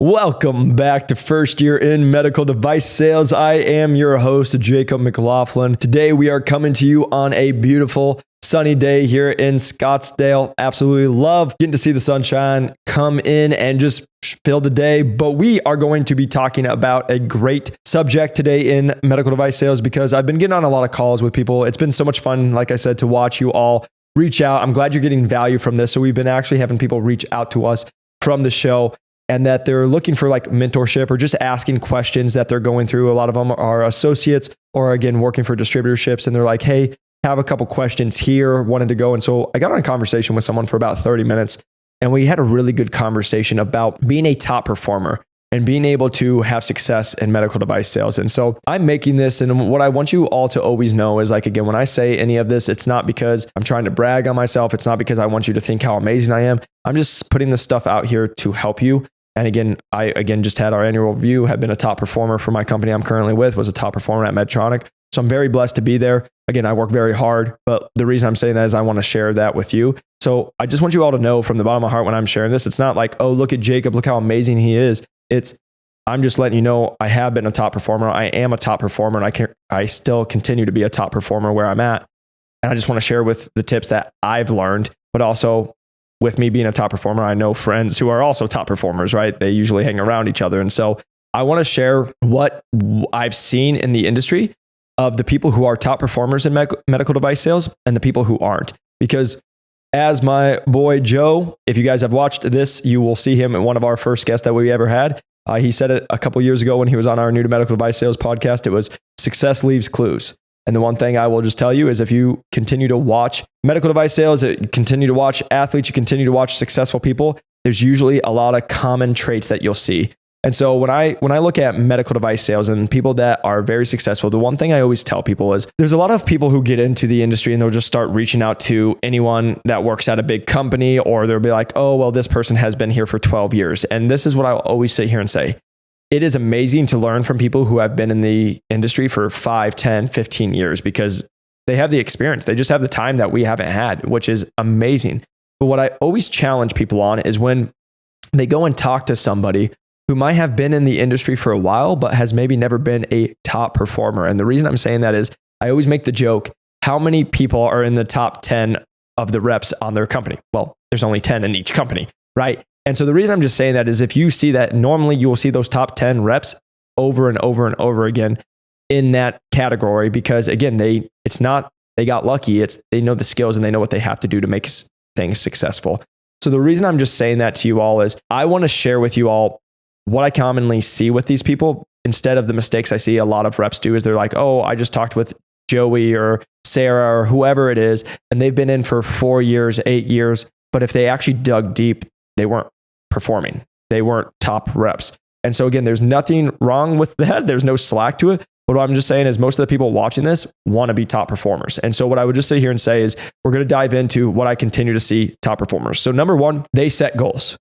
Welcome back to First Year in Medical Device Sales. I am your host, Jacob McLaughlin. Today we are coming to you on a beautiful sunny day here in Scottsdale. Absolutely love getting to see the sunshine come in and just fill the day. But we are going to be talking about a great subject today in medical device sales because I've been getting on a lot of calls with people. It's been so much fun, like I said, to watch you all reach out. I'm glad you're getting value from this. So we've been actually having people reach out to us from the show, and that they're looking for like mentorship or just asking questions that they're going through. A lot of them are associates or again, working for distributorships. And they're like, hey, have a couple questions here, wanted to go. And so I got on a conversation with someone for about 30 minutes and we had a really good conversation about being a top performer and being able to have success in medical device sales. And so I'm making this, and what I want you all to always know is like, again, when I say any of this, it's not because I'm trying to brag on myself. It's not because I want you to think how amazing I am. I'm just putting this stuff out here to help you. And again, I just had our annual review, have been a top performer for my company I'm currently with, was a top performer at Medtronic. So I'm very blessed to be there. Again, I work very hard, but the reason I'm saying that is I want to share that with you. So I just want you all to know from the bottom of my heart when I'm sharing this, it's not like, oh, look at Jacob, look how amazing he is. I'm just letting you know I have been a top performer. I am a top performer, and I still continue to be a top performer where I'm at. And I just want to share with the tips that I've learned, but also with me being a top performer, I know friends who are also top performers, right? They usually hang around each other. And so I want to share what I've seen in the industry of the people who are top performers in medical device sales and the people who aren't. Because as my boy Joe, if you guys have watched this, you will see him at one of our first guests that we ever had. He said it a couple years ago when he was on our New to Medical Device Sales podcast. It was success leaves clues. And the one thing I will just tell you is if you continue to watch medical device sales, you continue to watch athletes, you continue to watch successful people, there's usually a lot of common traits that you'll see. And so when I look at medical device sales and people that are very successful, the one thing I always tell people is there's a lot of people who get into the industry and they'll just start reaching out to anyone that works at a big company, or they'll be like, oh, well, this person has been here for 12 years. And this is what I'll always sit here and say. It is amazing to learn from people who have been in the industry for 5, 10, 15 years because they have the experience. They just have the time that we haven't had, which is amazing. But what I always challenge people on is when they go and talk to somebody who might have been in the industry for a while, but has maybe never been a top performer. And the reason I'm saying that is I always make the joke, how many people are in the top 10 of the reps on their company? Well, there's only 10 in each company, right? And so the reason I'm just saying that is if you see that, normally you will see those top 10 reps over and over and over again in that category, because again, they got lucky. They know the skills and they know what they have to do to make things successful. So the reason I'm just saying that to you all is I want to share with you all what I commonly see with these people instead of the mistakes I see a lot of reps do is they're like, oh, I just talked with Joey or Sarah or whoever it is, and they've been in for 4 years, 8 years. But if they actually dug deep, they weren't performing. They weren't top reps. And so again, there's nothing wrong with that. There's no slack to it. But what I'm just saying is most of the people watching this want to be top performers. And so what I would just sit here and say is we're going to dive into what I continue to see top performers. So number one, they set goals.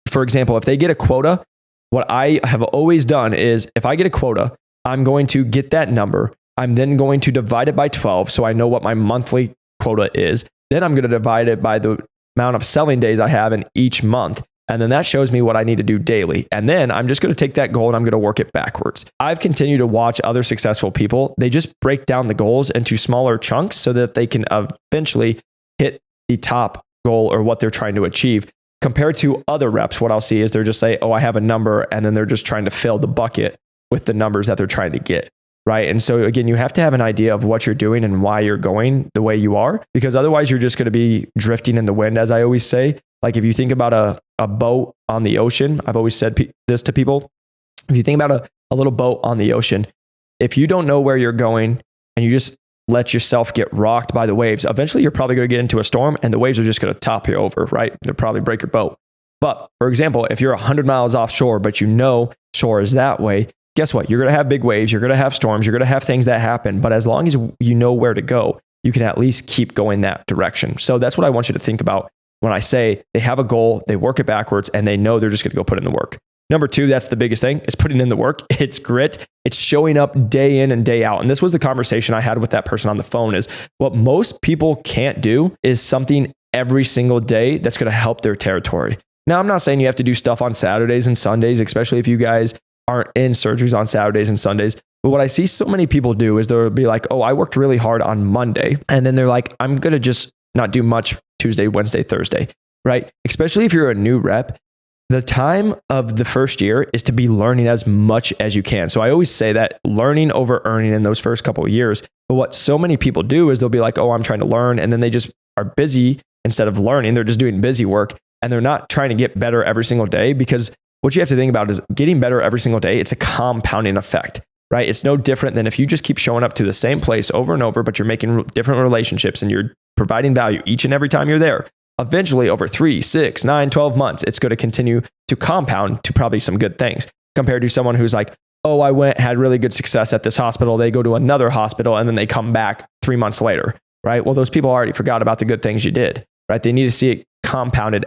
For example, if they get a quota, what I have always done is if I get a quota, I'm going to get that number. I'm then going to divide it by 12. So I know what my monthly quota is. Then I'm going to divide it by the amount of selling days I have in each month. And then that shows me what I need to do daily. And then I'm just going to take that goal and I'm going to work it backwards. I've continued to watch other successful people. They just break down the goals into smaller chunks so that they can eventually hit the top goal or what they're trying to achieve. Compared to other reps, what I'll see is they're just say, oh, I have a number. And then they're just trying to fill the bucket with the numbers that they're trying to get. Right. And so again, you have to have an idea of what you're doing and why you're going the way you are, because otherwise you're just going to be drifting in the wind. As I always say, like if you think about a boat on the ocean, I've always said this to people. If you think about a little boat on the ocean, if you don't know where you're going and you just let yourself get rocked by the waves, eventually you're probably going to get into a storm and the waves are just going to top you over, right? They'll probably break your boat. But for example, if you're 100 miles offshore, but you know shore is that way, guess what? You're going to have big waves. You're going to have storms. You're going to have things that happen. But as long as you know where to go, you can at least keep going that direction. So that's what I want you to think about when I say they have a goal, they work it backwards, and they know they're just going to go put in the work. Number two, that's the biggest thing, is putting in the work. It's grit. It's showing up day in and day out. And this was the conversation I had with that person on the phone, is what most people can't do is something every single day that's going to help their territory. Now, I'm not saying you have to do stuff on Saturdays and Sundays, especially if you guys aren't in surgeries on Saturdays and Sundays. But what I see so many people do is they'll be like, oh, I worked really hard on Monday. And then they're like, I'm going to just not do much Tuesday, Wednesday, Thursday, right? Especially if you're a new rep, the time of the first year is to be learning as much as you can. So I always say that learning over earning in those first couple of years. But what so many people do is they'll be like, oh, I'm trying to learn. And then they just are busy instead of learning. They're just doing busy work and they're not trying to get better every single day, because what you have to think about is getting better every single day. It's a compounding effect, right? It's no different than if you just keep showing up to the same place over and over, but you're making different relationships and you're providing value each and every time you're there. Eventually, over 3, 6, 9, 12 months, it's going to continue to compound to probably some good things, compared to someone who's like, oh, I had really good success at this hospital. They go to another hospital and then they come back 3 months later, right? Well, those people already forgot about the good things you did, right? They need to see it compounded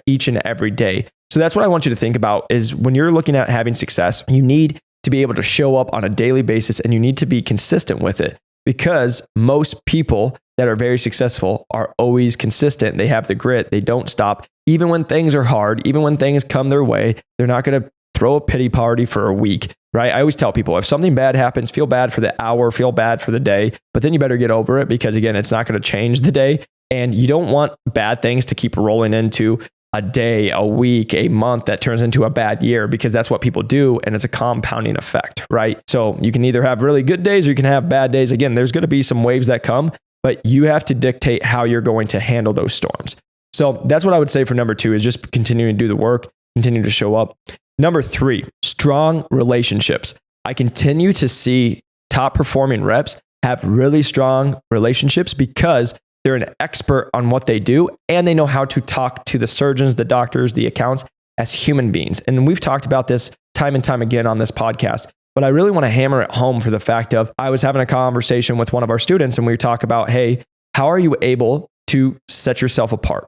each and every day. So that's what I want you to think about is when you're looking at having success, you need to be able to show up on a daily basis and you need to be consistent with it, because most people that are very successful are always consistent. They have the grit. They don't stop. Even when things are hard, even when things come their way, they're not going to throw a pity party for a week, right? I always tell people, if something bad happens, feel bad for the hour, feel bad for the day, but then you better get over it, because again, it's not going to change the day. And you don't want bad things to keep rolling into a day, a week, a month that turns into a bad year, because that's what people do. And it's a compounding effect, right? So you can either have really good days or you can have bad days. Again, there's going to be some waves that come, but you have to dictate how you're going to handle those storms. So that's what I would say for number 2 is just continuing to do the work, continue to show up. Number 3, strong relationships. I continue to see top performing reps have really strong relationships because they're an expert on what they do and they know how to talk to the surgeons, the doctors, the accounts as human beings. And we've talked about this time and time again on this podcast, but I really want to hammer it home for the fact of I was having a conversation with one of our students and we talk about, hey, how are you able to set yourself apart,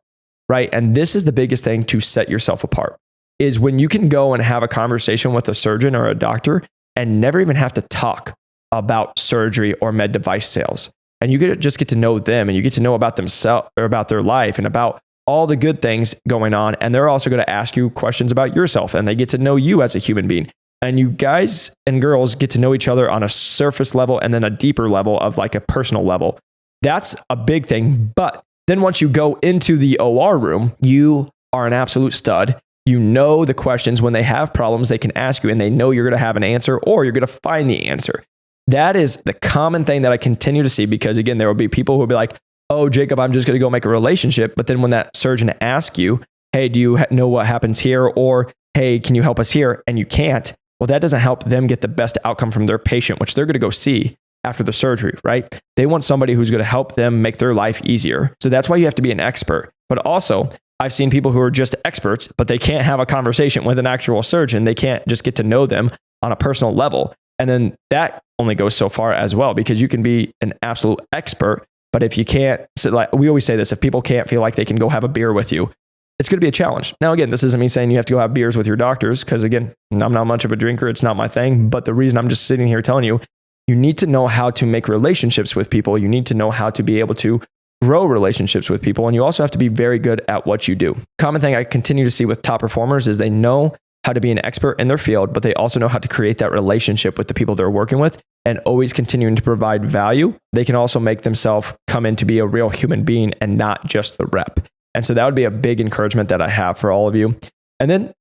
right? And this is the biggest thing to set yourself apart is when you can go and have a conversation with a surgeon or a doctor and never even have to talk about surgery or med device sales. And you just get to know them and you get to know about themselves or about their life and about all the good things going on. And they're also going to ask you questions about yourself and they get to know you as a human being. And you guys and girls get to know each other on a surface level and then a deeper level of like a personal level. That's a big thing. But then once you go into the OR room, you are an absolute stud. You know the questions when they have problems, they can ask you and they know you're going to have an answer or you're going to find the answer. That is the common thing that I continue to see because again, there will be people who will be like, oh, Jacob, I'm just going to go make a relationship. But then when that surgeon asks you, hey, do you know what happens here? Or, hey, can you help us here? And you can't. Well, that doesn't help them get the best outcome from their patient, which they're going to go see after the surgery, right? They want somebody who's going to help them make their life easier. So that's why you have to be an expert. But also, I've seen people who are just experts, but they can't have a conversation with an actual surgeon. They can't just get to know them on a personal level. And then that only goes so far as well, because you can be an absolute expert, but if you can't, so like we always say this, if people can't feel like they can go have a beer with you, it's going to be a challenge. Now, again, this isn't me saying you have to go have beers with your doctors, because again, I'm not much of a drinker. It's not my thing. But the reason I'm just sitting here telling you, you need to know how to make relationships with people. You need to know how to be able to grow relationships with people. And you also have to be very good at what you do. Common thing I continue to see with top performers is they know how to be an expert in their field, but they also know how to create that relationship with the people they're working with and always continuing to provide value. They can also make themselves come in to be a real human being and not just the rep. And so that would be a big encouragement that I have for all of you. And then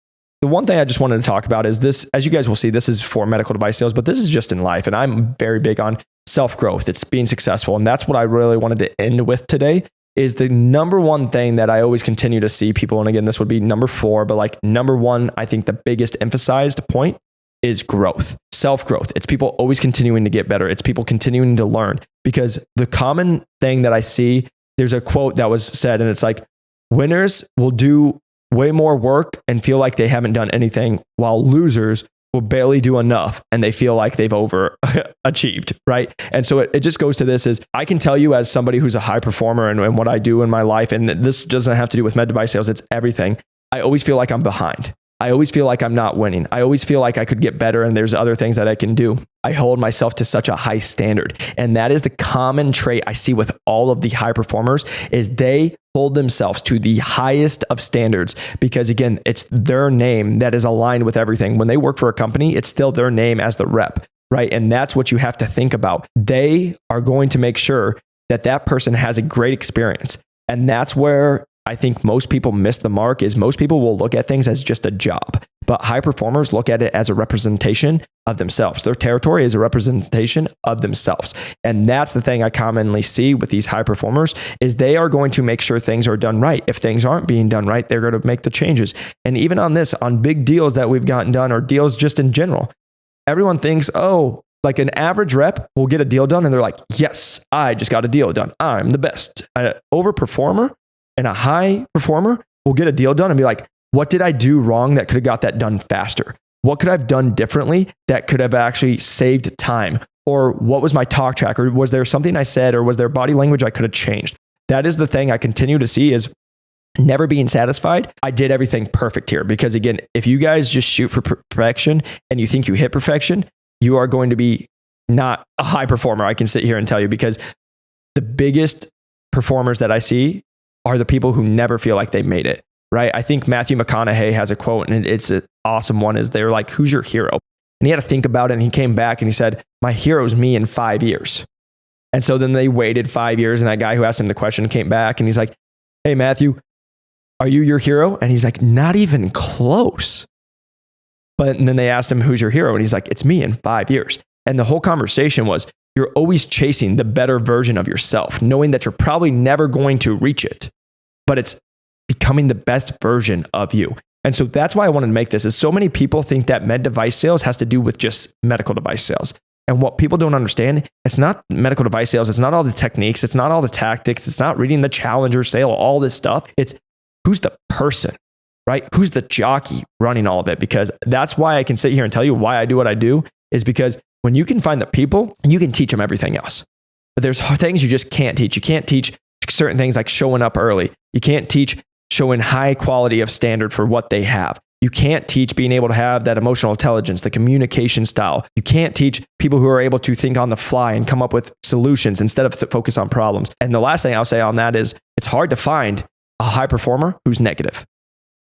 the one thing I just wanted to talk about is this, as you guys will see, this is for medical device sales, but this is just in life. And I'm very big on self-growth. It's being successful. And that's what I really wanted to end with today is the number one thing that I always continue to see people. And again, this would be number 4, but like number 1, I think the biggest emphasized point is growth, self-growth. It's people always continuing to get better. It's people continuing to learn, because the common thing that I see, there's a quote that was said, and it's like, winners will do way more work and feel like they haven't done anything, while losers will barely do enough and they feel like they've overachieved, right? And so it just goes to this is, I can tell you as somebody who's a high performer and what I do in my life, and this doesn't have to do with med device sales, it's everything. I always feel like I'm behind. I always feel like I'm not winning. I always feel like I could get better and there's other things that I can do. I hold myself to such a high standard. And that is the common trait I see with all of the high performers is they hold themselves to the highest of standards because again, it's their name that is aligned with everything. When they work for a company, it's still their name as the rep, right? And that's what you have to think about. They are going to make sure that that person has a great experience. And that's where I think most people miss the mark is most people will look at things as just a job, but high performers look at it as a representation of themselves. Their territory is a representation of themselves. And that's the thing I commonly see with these high performers is they are going to make sure things are done right. If things aren't being done right, they're going to make the changes. And even on this, on big deals that we've gotten done or deals just in general, everyone thinks, oh, like an average rep will get a deal done and they're like, yes, I just got a deal done. I'm the best. An overperformer and a high performer will get a deal done and be like, what did I do wrong that could have got that done faster? What could I have done differently that could have actually saved time? Or what was my talk track? Or was there something I said? Or was there body language I could have changed? That is the thing I continue to see is never being satisfied. I did everything perfect here. Because again, if you guys just shoot for perfection and you think you hit perfection, you are going to be not a high performer. I can sit here and tell you because the biggest performers that I see are the people who never feel like they made it, right? I think Matthew McConaughey has a quote and it's an awesome one is they're like, who's your hero? And he had to think about it and he came back and he said, my hero is me in 5 years. And so then they waited 5 years and that guy who asked him the question came back and he's like, hey, Matthew, are you your hero? And he's like, not even close. And then they asked him, who's your hero? And he's like, it's me in 5 years. And the whole conversation was, you're always chasing the better version of yourself, knowing that you're probably never going to reach it, but it's becoming the best version of you. And so that's why I wanted to make this is so many people think that med device sales has to do with just medical device sales. And what people don't understand, it's not medical device sales. It's not all the techniques. It's not all the tactics. It's not reading the challenger sale, all this stuff. It's who's the person, right? Who's the jockey running all of it? Because that's why I can sit here and tell you why I do what I do is because when you can find the people, you can teach them everything else. But there's things you just can't teach. You can't teach certain things like showing up early. You can't teach showing high quality of standard for what they have. You can't teach being able to have that emotional intelligence, the communication style. You can't teach people who are able to think on the fly and come up with solutions instead of focus on problems. And the last thing I'll say on that is it's hard to find a high performer who's negative.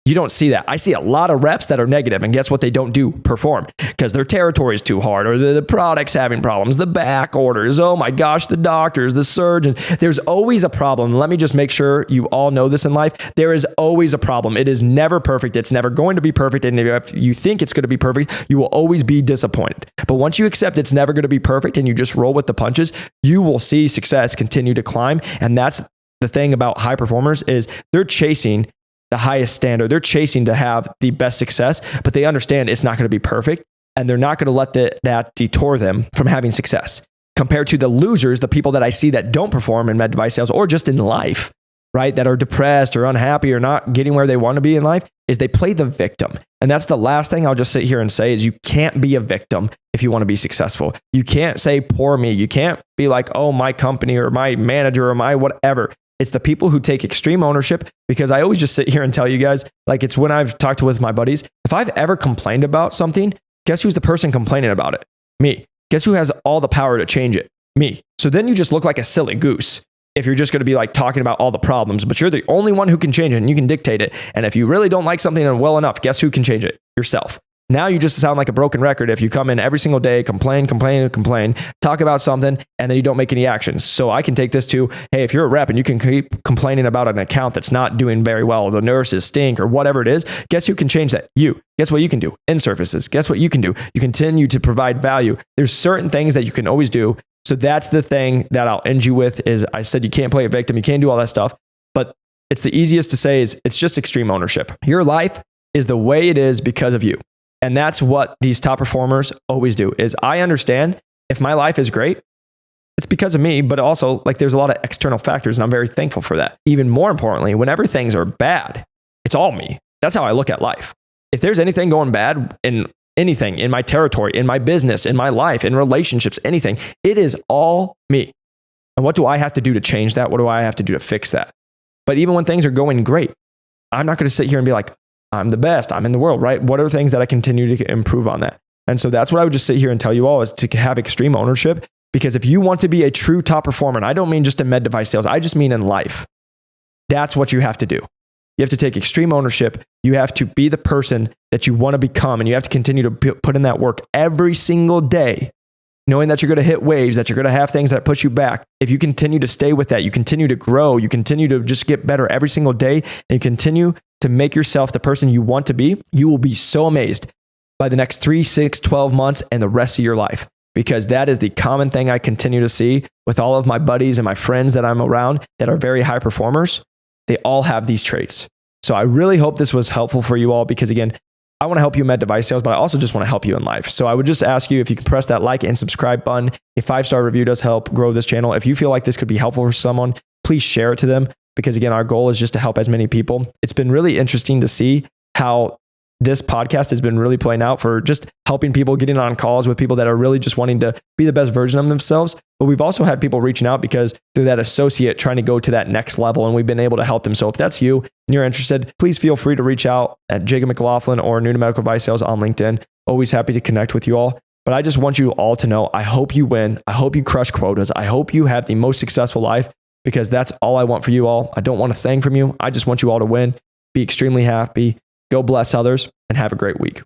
You don't see that. I see a lot of reps that are negative, and guess what they don't do? Perform, because their territory is too hard, or the product's having problems, the back orders, oh my gosh, the doctors, the surgeons. There's always a problem. Let me just make sure you all know this in life. There is always a problem. It is never perfect. It's never going to be perfect. And if you think it's going to be perfect, you will always be disappointed. But once you accept it's never going to be perfect and you just roll with the punches, you will see success continue to climb. And that's the thing about high performers is they're chasing the highest standard. They're chasing to have the best success, but they understand it's not going to be perfect and they're not going to let that detour them from having success. Compared to the losers, the people that I see that don't perform in med device sales or just in life, right? That are depressed or unhappy or not getting where they want to be in life is they play the victim. And that's the last thing I'll just sit here and say is you can't be a victim if you want to be successful. You can't say poor me. You can't be like, oh, my company or my manager or my whatever. It's the people who take extreme ownership because I always just sit here and tell you guys, like it's when I've talked with my buddies, if I've ever complained about something, guess who's the person complaining about it? Me. Guess who has all the power to change it? Me. So then you just look like a silly goose if you're just going to be like talking about all the problems, but you're the only one who can change it and you can dictate it. And if you really don't like something well enough, guess who can change it? Yourself. Now you just sound like a broken record if you come in every single day, complain, talk about something, and then you don't make any actions. So I can take this to, hey, if you're a rep and you can keep complaining about an account that's not doing very well, or the nurses stink, or whatever it is, guess who can change that? You. Guess what you can do? In services. Guess what you can do? You continue to provide value. There's certain things that you can always do. So that's the thing that I'll end you with is I said you can't play a victim, you can't do all that stuff, but it's the easiest to say is it's just extreme ownership. Your life is the way it is because of you. And that's what these top performers always do is I understand if my life is great, it's because of me, but also like there's a lot of external factors and I'm very thankful for that. Even more importantly, whenever things are bad, it's all me. That's how I look at life. If there's anything going bad in anything, in my territory, in my business, in my life, in relationships, anything, it is all me. And what do I have to do to change that? What do I have to do to fix that? But even when things are going great, I'm not going to sit here and be like, I'm the best. I'm in the world, right? What are things that I continue to improve on that? And so that's what I would just sit here and tell you all is to have extreme ownership. Because if you want to be a true top performer, and I don't mean just in med device sales, I just mean in life, that's what you have to do. You have to take extreme ownership. You have to be the person that you want to become, and you have to continue to put in that work every single day, knowing that you're going to hit waves, that you're going to have things that push you back. If you continue to stay with that, you continue to grow, you continue to just get better every single day, and you continue to make yourself the person you want to be, you will be so amazed by the next 3, 6, 12 months and the rest of your life. Because that is the common thing I continue to see with all of my buddies and my friends that I'm around that are very high performers. They all have these traits. So I really hope this was helpful for you all, because again, I want to help you in med device sales, but I also just want to help you in life. So I would just ask you if you can press that like and subscribe button. A 5-star review does help grow this channel. If you feel like this could be helpful for someone, please share it to them, because again, our goal is just to help as many people. It's been really interesting to see how this podcast has been really playing out for just helping people, getting on calls with people that are really just wanting to be the best version of themselves. But we've also had people reaching out because they're that associate trying to go to that next level, and we've been able to help them. So if that's you and you're interested, please feel free to reach out at Jacob McLaughlin or New to Medical Device Sales on LinkedIn. Always happy to connect with you all. But I just want you all to know, I hope you win. I hope you crush quotas. I hope you have the most successful life, because that's all I want for you all. I don't want a thing from you. I just want you all to win, be extremely happy, go bless others, and have a great week.